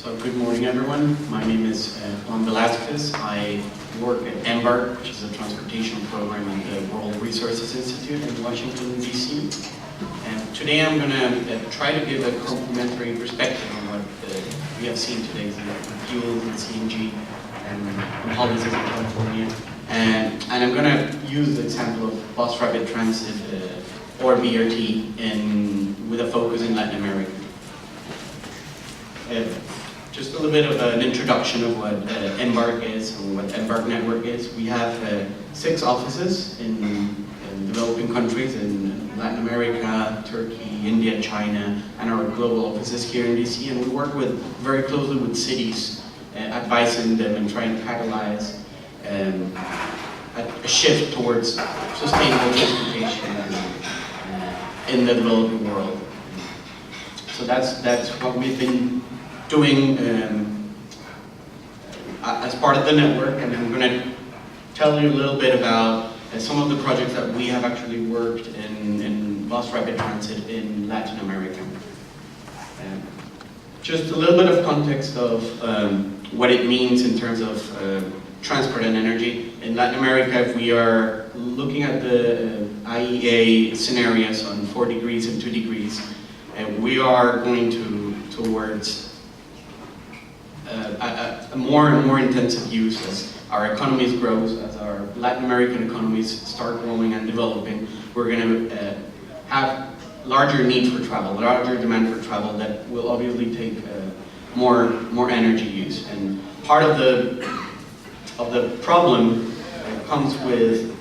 So good morning, everyone. My name is Juan Velasquez. I work at EMBARC, which is a transportation program at the World Resources Institute in Washington, D.C. And today I'm going to try to give a complementary perspective on what we have seen today, so fuels and CNG and policies in California. And I'm going to use the example of bus rapid transit or BRT with a focus in Latin America. Just a little bit of an introduction of what EMBARC is and what EMBARC Network is. We have 6 offices in developing countries in Latin America, Turkey, India, China, and our global offices here in DC. And we work very closely with cities, advising them and trying to catalyze a shift towards sustainable transportation in the developing world. So that's what we've been doing as part of the network, and I'm going to tell you a little bit about some of the projects that we have actually worked in bus rapid transit in Latin America. Just a little bit of context of what it means in terms of transport and energy. In Latin America, if we are looking at the IEA scenarios on 4 degrees and 2 degrees, we are going towards a more and more intensive use as our economies grow, as our Latin American economies start growing and developing. We're going to have larger need for travel, larger demand for travel that will obviously take more energy use. And part of the problem comes with,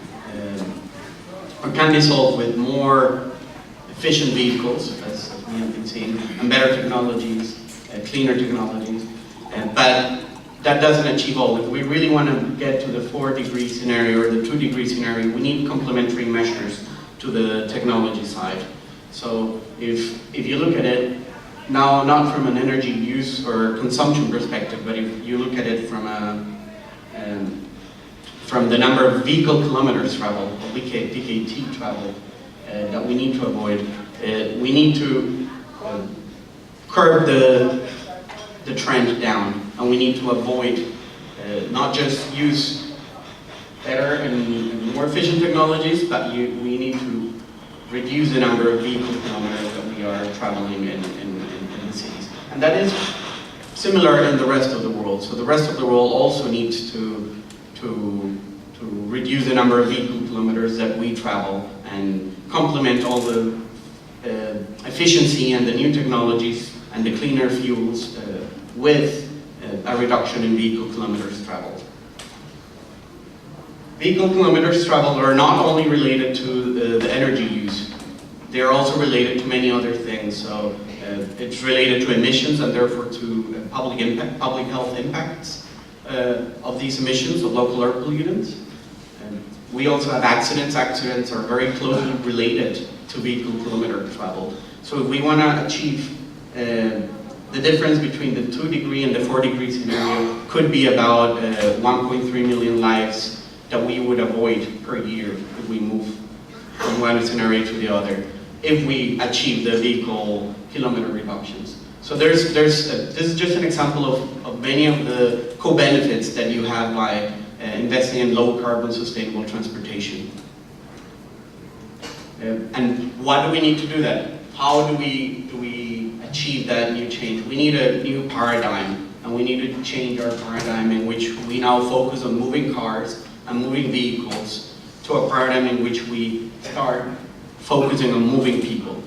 or can be solved with more efficient vehicles, as we have been seeing, and better technologies, cleaner technologies. But that doesn't achieve all. If we really want to get to the 4-degree scenario or the 2-degree scenario, we need complementary measures to the technology side. So if you look at it now, not from an energy use or consumption perspective, but if you look at it from the number of vehicle kilometers traveled, or VKT traveled, that we need to avoid, we need to curb the trend down, and we need to avoid not just use better and more efficient technologies, but we need to reduce the number of vehicle kilometers that we are traveling in the cities. And that is similar in the rest of the world. So the rest of the world also needs to reduce the number of vehicle kilometers that we travel and complement all the efficiency and the new technologies and the cleaner fuels with a reduction in vehicle kilometers traveled. Vehicle kilometers traveled are not only related to the energy use, they are also related to many other things. So it's related to emissions and therefore to public health impacts of these emissions of local air pollutants. We also have accidents. Accidents are very closely related to vehicle kilometer traveled. So if we want to achieve the difference between the 2-degree and the 4-degree scenario could be about 1.3 million lives that we would avoid per year if we move from one scenario to the other, if we achieve the vehicle kilometer reductions. So this is just an example of many of the co-benefits that you have by investing in low-carbon sustainable transportation. And why do we need to do that? How do we achieve that new change? We need a new paradigm, and we need to change our paradigm in which we now focus on moving cars and moving vehicles to a paradigm in which we start focusing on moving people.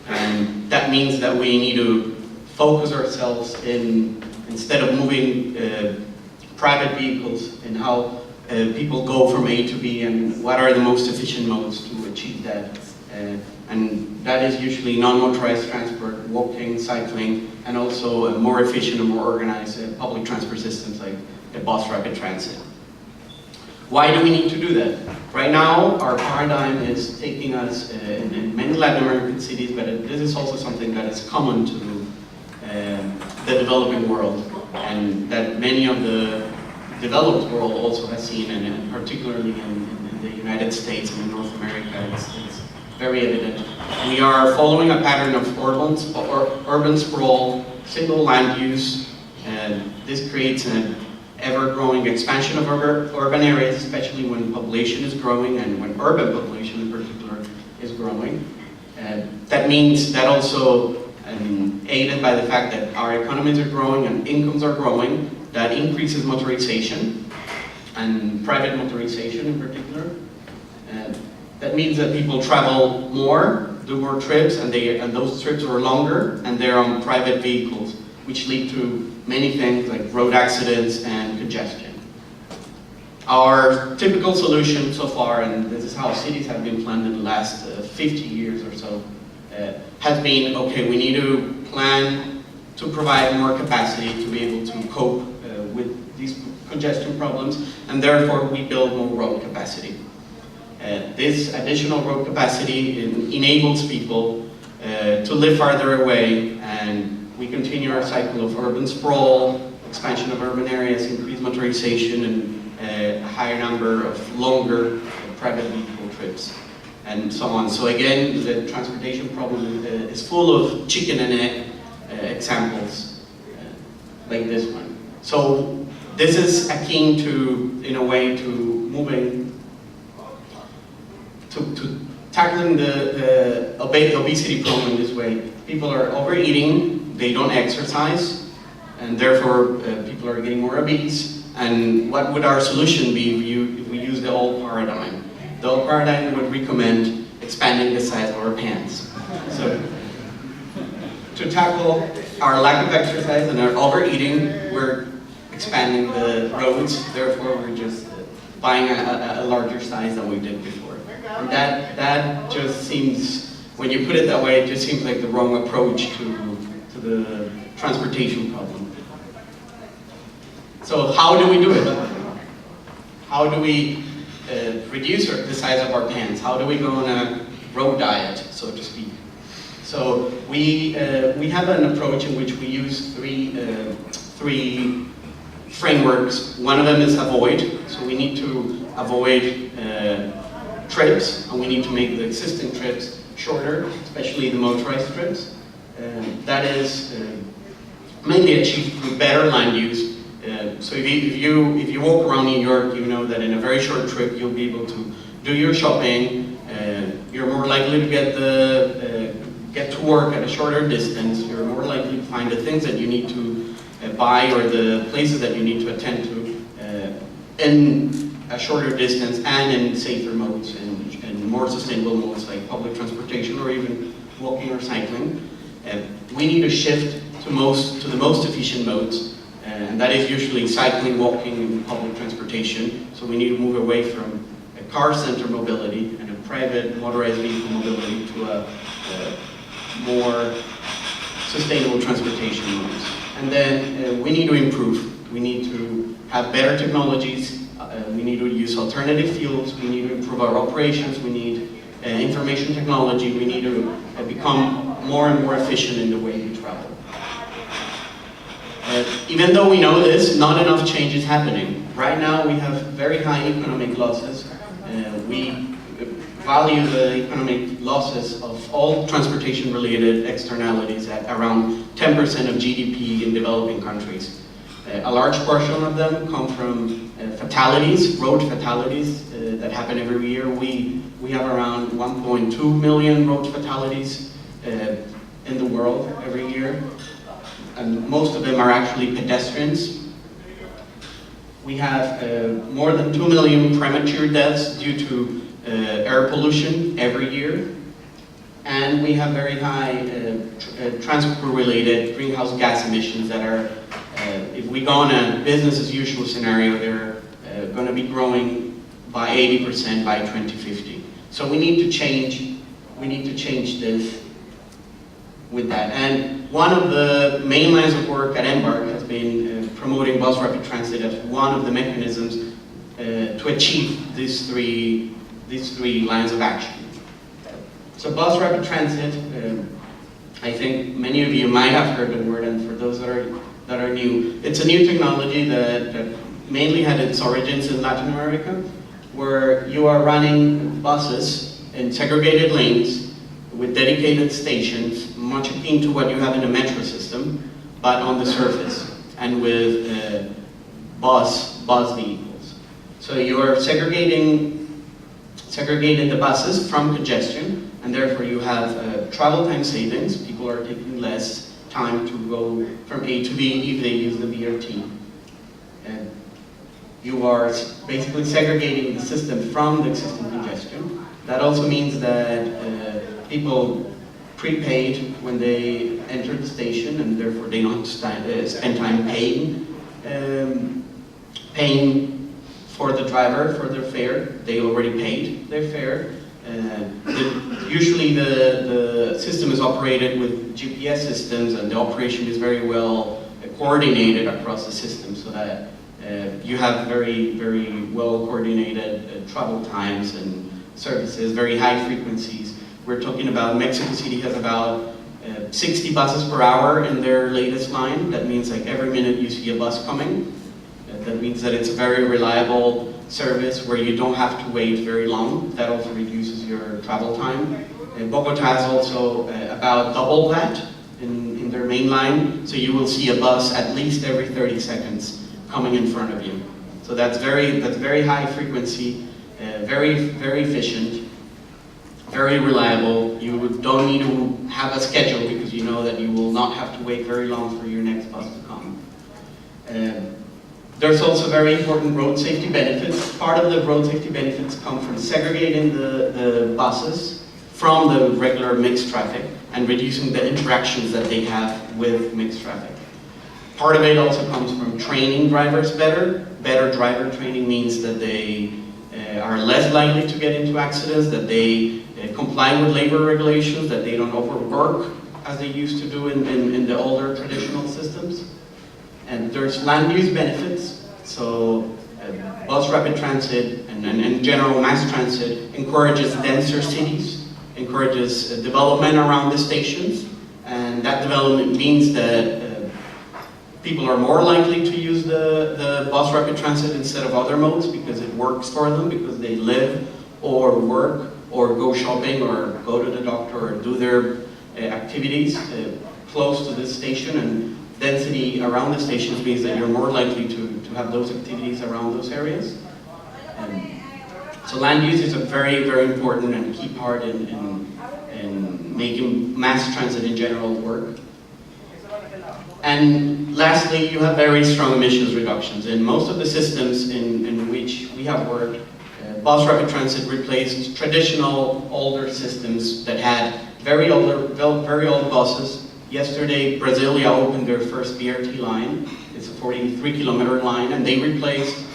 And that means that we need to focus ourselves instead of moving private vehicles, in how people go from A to B and what are the most efficient modes to achieve that. And that is usually non-motorized transport, walking, cycling, and also more efficient and more organized public transport systems like the bus rapid transit. Why do we need to do that? Right now, our paradigm is taking us in many Latin American cities, but this is also something that is common to the developing world, and that many of the developed world also has seen, and particularly in the United States and in North America, it's very evident. We are following a pattern of urban sprawl, single land use, This creates an ever-growing expansion of urban areas, especially when population is growing and when urban population in particular is growing. That means that also, aided by the fact that our economies are growing and incomes are growing, that increases motorization, and private motorization in particular. That means that people travel more, do more trips, and those trips are longer, and they're on private vehicles, which lead to many things like road accidents and congestion. Our typical solution so far, and this is how cities have been planned in the last 50 years or so, has been, okay, we need to plan to provide more capacity to be able to cope with these congestion problems, and therefore we build more road capacity. This additional road capacity enables people to live farther away, and we continue our cycle of urban sprawl, expansion of urban areas, increased motorization, and a higher number of longer private vehicle trips, and so on. So again, the transportation problem is full of chicken and egg examples like this one. So this is akin to, in a way, to moving to tackling the obesity problem in this way. People are overeating, they don't exercise, and therefore people are getting more obese. And what would our solution be if we use the old paradigm? The old paradigm would recommend expanding the size of our pants. So to tackle our lack of exercise and our overeating, we're expanding the roads, therefore we're just buying a larger size than we did before. And that just seems, when you put it that way, it just seems like the wrong approach to the transportation problem. So how do we do it? How do we reduce the size of our pants? How do we go on a road diet, so to speak? So we have an approach in which we use three frameworks. One of them is avoid. So we need to avoid trips, and we need to make the existing trips shorter, especially the motorized trips. That is mainly achieved through better land use. So if you walk around New York, you know that in a very short trip you'll be able to do your shopping. You're more likely to get to work at a shorter distance. You're more likely to find the things that you need to buy or the places that you need to attend to in a shorter distance and in safer modes and more sustainable modes like public transportation or even walking or cycling. We need to shift to the most efficient modes, and that is usually cycling, walking, and public transportation. So we need to move away from a car-centered mobility and a private motorized vehicle mobility to a more sustainable transportation modes. And then we need to improve. We need to have better technologies. We need to use alternative fuels. We need to improve our operations. We need information technology. We need to become more and more efficient in the way we travel. Even though we know this, not enough change is happening. Right now we have very high economic losses. We value the economic losses of all transportation-related externalities at around 10% of GDP in developing countries. A large portion of them come from fatalities, road fatalities that happen every year. We have around 1.2 million road fatalities in the world every year, and most of them are actually pedestrians. We have more than 2 million premature deaths due to air pollution every year, and we have very high transport-related greenhouse gas emissions that are, if we go on a business as usual scenario, they're going to be growing by 80% by 2050. So we need to change this with that. And one of the main lines of work at Embark has been promoting bus rapid transit as one of the mechanisms to achieve these three lines of action. So bus rapid transit, I think many of you might have heard the word, and for those that are new, it's a new technology that mainly had its origins in Latin America, where you are running buses in segregated lanes with dedicated stations, much akin to what you have in a metro system, but on the surface. and with bus vehicles. So you're segregating the buses from congestion, and therefore you have travel time savings. People are taking less time to go from A to B if they use the BRT. And you are basically segregating the system from the existing congestion. That also means that people prepaid when they enter the station, and therefore they don't spend time paying for the driver for their fare. They already paid their fare. Usually the system is operated with GPS systems, and the operation is very well coordinated across the system, so that you have very, very well coordinated travel times and services, very high frequencies. We're talking about Mexico City has about 60 buses per hour in their latest line. That means like every minute you see a bus coming. That means that it's a very reliable service where you don't have to wait very long. That also reduces your travel time. And Bogota has also about double that in their main line. So you will see a bus at least every 30 seconds coming in front of you. So that's very high frequency, very, very efficient, very reliable. You don't need to have a schedule because you know that you will not have to wait very long for your next bus to come. There's also very important road safety benefits. Part of the road safety benefits come from segregating the buses from the regular mixed traffic and reducing the interactions that they have with mixed traffic. Part of it also comes from training drivers better. Better driver training means that they are less likely to get into accidents, that they comply with labor regulations, that they don't overwork as they used to do in the older traditional systems. And there's land use benefits. So bus rapid transit and general mass transit encourages denser cities, encourages development around the stations, and that development means that people are more likely to use the bus rapid transit instead of other modes because it works for them, because they live or work or go shopping or go to the doctor or do their activities close to this station, and density around the stations means that you're more likely to have those activities around those areas. So land use is a very, very important and key part in making mass transit in general work. And lastly, you have very strong emissions reductions. In most of the systems in which we have worked, bus rapid transit replaced traditional older systems that had very old buses. Yesterday, Brasilia opened their first BRT line. It's a 43-kilometer line, and they replaced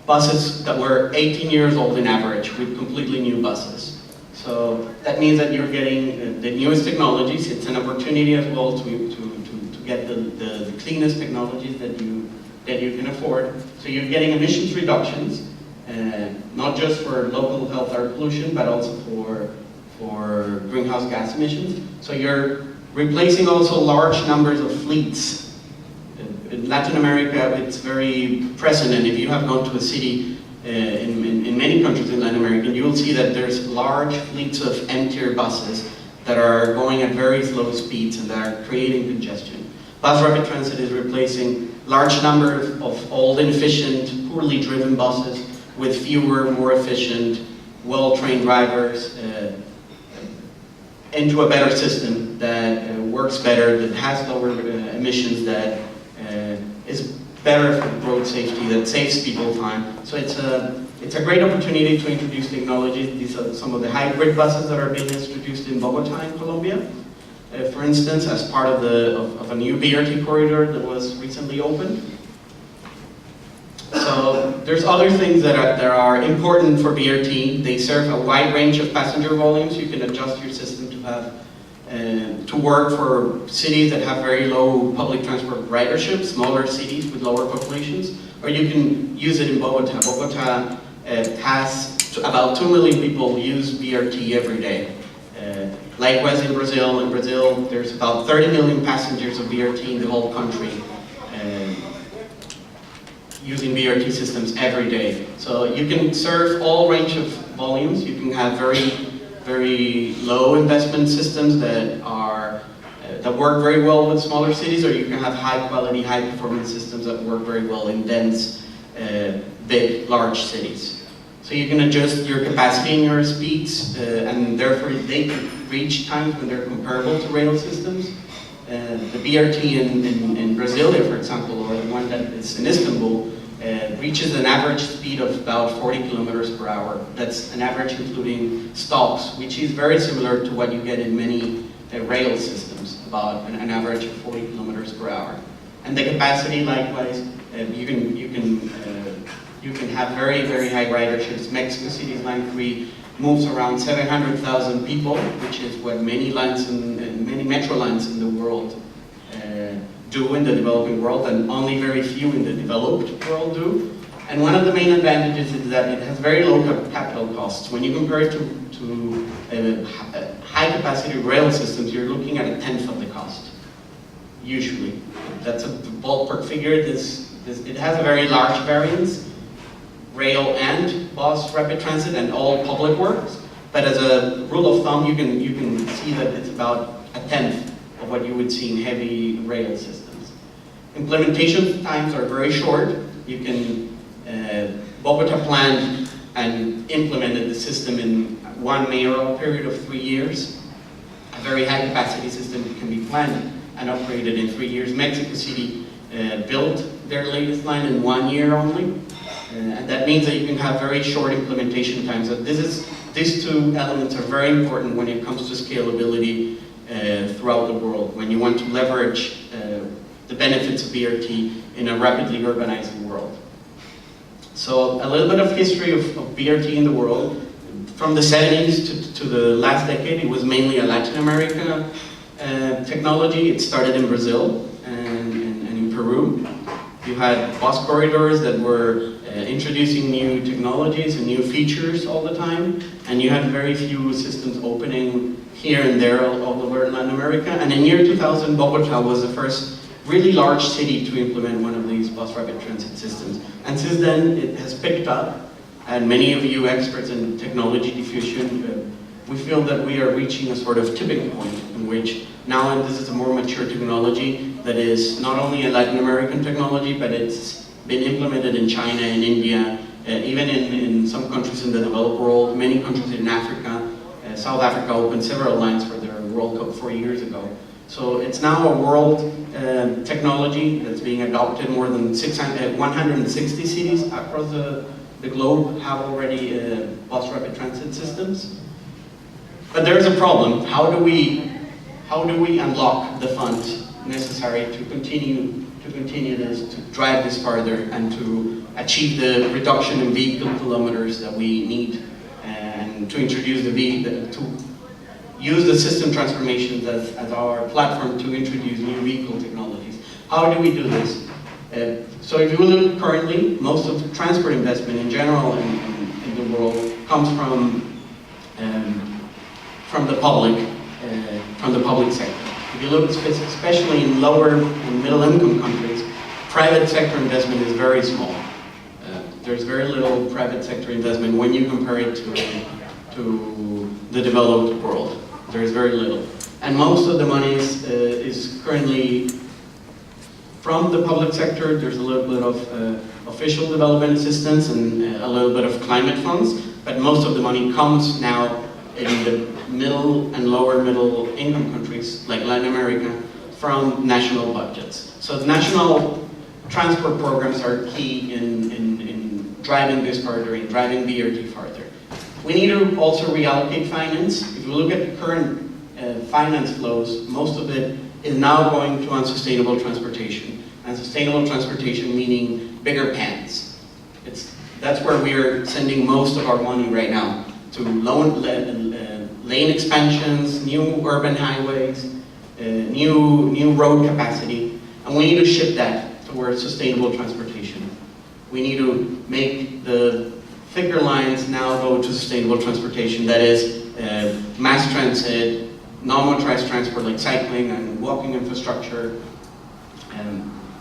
buses that were 18 years old in average with completely new buses. So that means that you're getting the newest technologies. It's an opportunity as well to get the cleanest technologies that you can afford. So you're getting emissions reductions, not just for local health air pollution, but also for greenhouse gas emissions. So you're replacing also large numbers of fleets. In Latin America, it's very present, and if you have gone to a city in many countries in Latin America, you will see that there's large fleets of empty buses that are going at very slow speeds and that are creating congestion. Bus rapid transit is replacing large numbers of old, inefficient, poorly driven buses with fewer, more efficient, well-trained drivers into a better system that works better, that has lower emissions, that is better for road safety, that saves people time. So it's a great opportunity to introduce technology. These are some of the hybrid buses that are being introduced in Bogota in Colombia. For instance, as part of a new BRT corridor that was recently opened. So there's other things that are important for BRT. They serve a wide range of passenger volumes. You can adjust your system to have to work for cities that have very low public transport ridership, smaller cities with lower populations, or you can use it in Bogota. Bogota has about 2 million people use BRT every day. Likewise in Brazil, there's about 30 million passengers of BRT in the whole country using BRT systems every day. So you can serve all range of volumes. You can have very low investment systems that that work very well with smaller cities, or you can have high quality, high performance systems that work very well in dense, big, large cities. So you can adjust your capacity and your speeds, and therefore they can reach times when they're comparable to rail systems. The BRT in Brasilia, for example, or the one that is in Istanbul, reaches an average speed of about 40 kilometers per hour. That's an average including stops, which is very similar to what you get in many rail systems, about an average of 40 kilometers per hour. And the capacity, likewise, you can have very, very high riderships. Mexico City's Line 3 moves around 700,000 people, which is what many lines and many metro lines in the world do in the developing world, and only very few in the developed world do. And one of the main advantages is that it has very low capital costs. When you compare it to high capacity rail systems, you're looking at a tenth of the cost, usually. That's a ballpark figure. It has a very large variance, rail and bus rapid transit and all public works. But as a rule of thumb, you can see that it's about a tenth of what you would see in heavy rail systems. Implementation times are very short. You can, Bogota planned and implemented the system in one mayoral period of 3 years. A very high capacity system can be planned and operated in 3 years. Mexico City built their latest line in 1 year only. And that means that you can have very short implementation times. So these two elements are very important when it comes to scalability throughout the world, when you want to leverage the benefits of BRT in a rapidly urbanizing world. So a little bit of history of BRT in the world. From the 70s to the last decade, it was mainly a Latin America technology. It started in Brazil and in Peru. You had bus corridors that were introducing new technologies and new features all the time, and you had very few systems opening here and there all over Latin America. And in year 2000, Bogota was the first really large city to implement one of these bus rapid transit systems. And since then, it has picked up, and many of you experts in technology diffusion, we feel that we are reaching a sort of tipping point in which now, and this is a more mature technology that is not only a Latin American technology, but it's been implemented in China and India, even in some countries in the developed world, many countries in Africa. South Africa opened several lines for their World Cup 4 years ago. So it's now a world technology that's being adopted. More than 160 cities across the globe have already bus rapid transit systems. But there's a problem. How do we unlock the funds necessary to continue this, to drive this farther, and to achieve the reduction in vehicle kilometers that we need, and to introduce to use the system transformations as our platform to introduce new vehicle technologies? How do we do this? So if you look currently, most of the transport investment in general in the world comes from the public sector. If you look especially in lower and middle income countries, private sector investment is very small. There's very little private sector investment when you compare it to the developed world. There's very little. And most of the money is currently from the public sector. There's a little bit of official development assistance and a little bit of climate funds, but most of the money comes now in the middle and lower middle income countries like Latin America from national budgets. So the national transport programs are key in driving this further, in driving BRT further. We need to also reallocate finance. If you look at the current finance flows, most of it is now going to unsustainable transportation. And sustainable transportation meaning bigger PANs. That's where we are sending most of our money right now, to lane expansions, new urban highways, new road capacity, and we need to shift that towards sustainable transportation. We need to make the thicker lines now go to sustainable transportation, that is mass transit, non-motorized transport like cycling and walking infrastructure.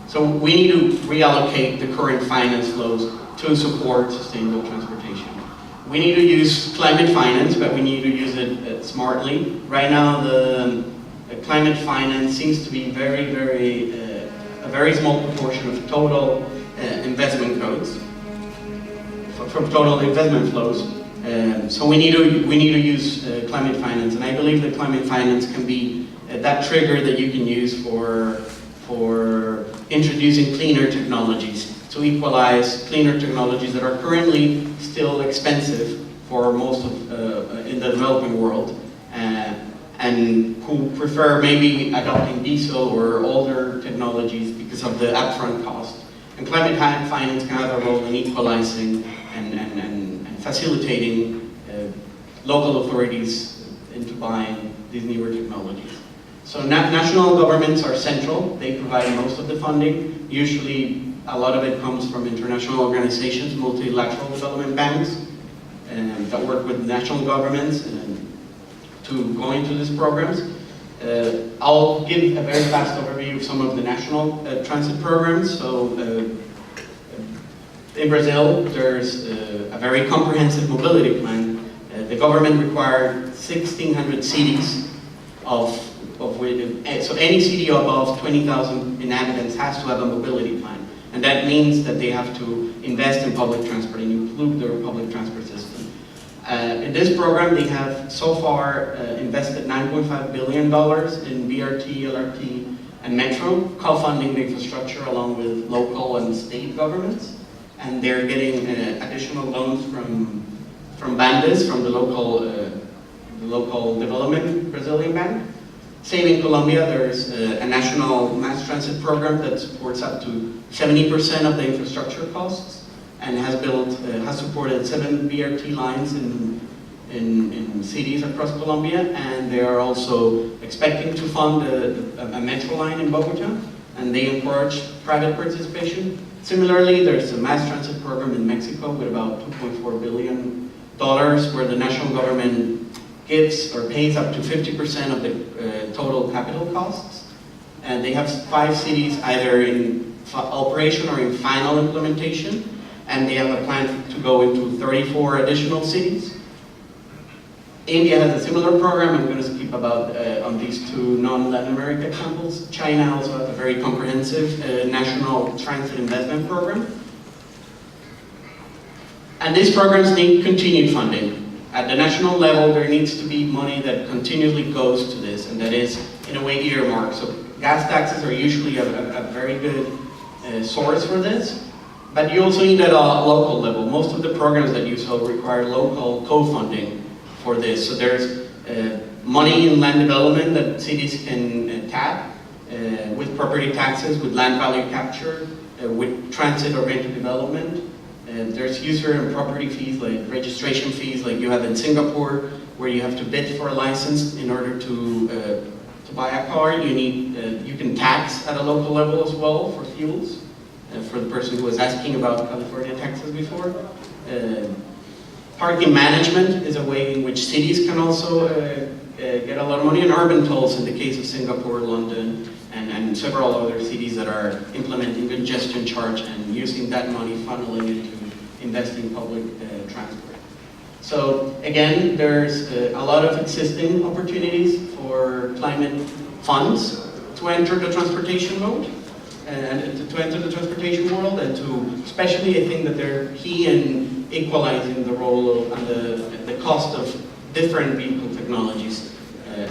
So we need to reallocate the current finance flows to support sustainable transportation. We need to use climate finance, but we need to use it smartly. Right now, the climate finance seems to be a very small proportion of total investment codes, from total investment flows. So we need to use climate finance, and I believe that climate finance can be that trigger that you can use for introducing cleaner technologies, to equalize cleaner technologies that are currently still expensive for most of in the developing world, and who prefer maybe adopting diesel or older technologies because of the upfront cost. And climate finance can have a role in equalizing and facilitating local authorities into buying these newer technologies. So national governments are central. They provide most of the funding. Usually a lot of it comes from international organizations, multilateral development banks, that work with national governments to go into these programs. I'll give a very fast overview of some of the national transit programs. So in Brazil, there's a very comprehensive mobility plan. The government required 1,600 cities so any city above 20,000 inhabitants has to have a mobility plan. And that means that they have to invest in public transport and improve their public transport system. In this program, they have so far invested $9.5 billion in BRT, LRT, and Metro, co-funding the infrastructure along with local and state governments. And they're getting additional loans from BANDES, from the local development Brazilian bank. Same in Colombia, there's a national mass transit program that supports up to 70% of the infrastructure costs, and has supported 7 BRT lines in cities across Colombia, and they are also expecting to fund a metro line in Bogota, and they encourage private participation. Similarly, there's a mass transit program in Mexico with about $2.4 billion, where the national government gives or pays up to 50% of the total capital costs. And they have 5 cities either in operation or in final implementation, and they have a plan to go into 34 additional cities. India has a similar program. I'm going to skip about on these 2 non-Latin America examples. China also has a very comprehensive national transit investment program. And these programs need continued funding. At the national level, there needs to be money that continually goes to this, and that is, in a way, earmarked. So gas taxes are usually a very good source for this, but you also need at a local level. Most of the programs that you saw require local co-funding for this. So there's money in land development that cities can tap with property taxes, with land value capture, with transit-oriented development. There's user and property fees, like registration fees, like you have in Singapore, where you have to bid for a license in order to buy a car. You can tax at a local level as well for fuels. For the person who was asking about California taxes before. Parking management is a way in which cities can also get a lot of money, and urban tolls in the case of Singapore, London, and several other cities that are implementing congestion charge and using that money funneling into investing in public transport. So again, there's a lot of existing opportunities for climate funds to enter the transportation mode and to enter the transportation world, and to, especially I think that they're key in equalizing the role of and the cost of different vehicle technologies.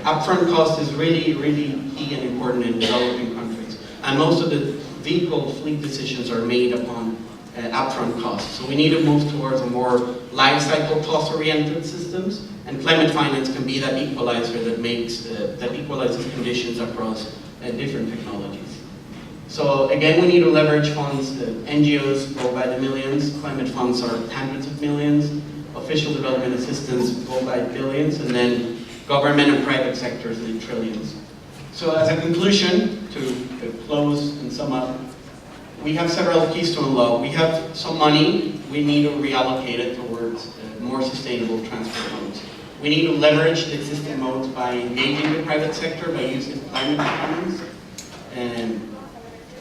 Upfront cost is really key and important in developing countries, and most of the vehicle fleet decisions are made upon upfront costs. So we need to move towards a more life cycle cost-oriented systems, and climate finance can be that equalizer that makes that equalizes conditions across different technologies. So again, we need to leverage funds. NGOs go by the millions, climate funds are hundreds of millions, official development assistance go by billions, and then government and private sectors in trillions. So as a conclusion, to close and sum up, we have several keys to unlock. We have some money, we need to reallocate it towards more sustainable transport modes. We need to leverage the existing modes by engaging the private sector, by using climate finance.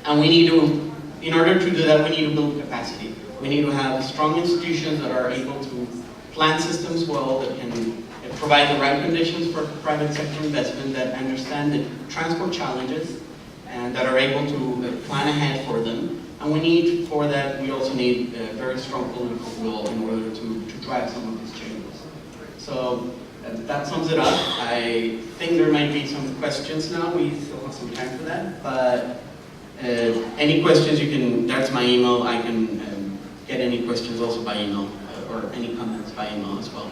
And we need to, in order to do that, we need to build capacity. We need to have strong institutions that are able to plan systems well, that can provide the right conditions for private sector investment that understand the transport challenges and that are able to plan ahead for them. And for that, we also need a very strong political will in order to drive some of these changes. So that sums it up. I think there might be some questions now. We still have some time for that. But any questions, that's my email. I can get any questions also by email or any comments by email as well.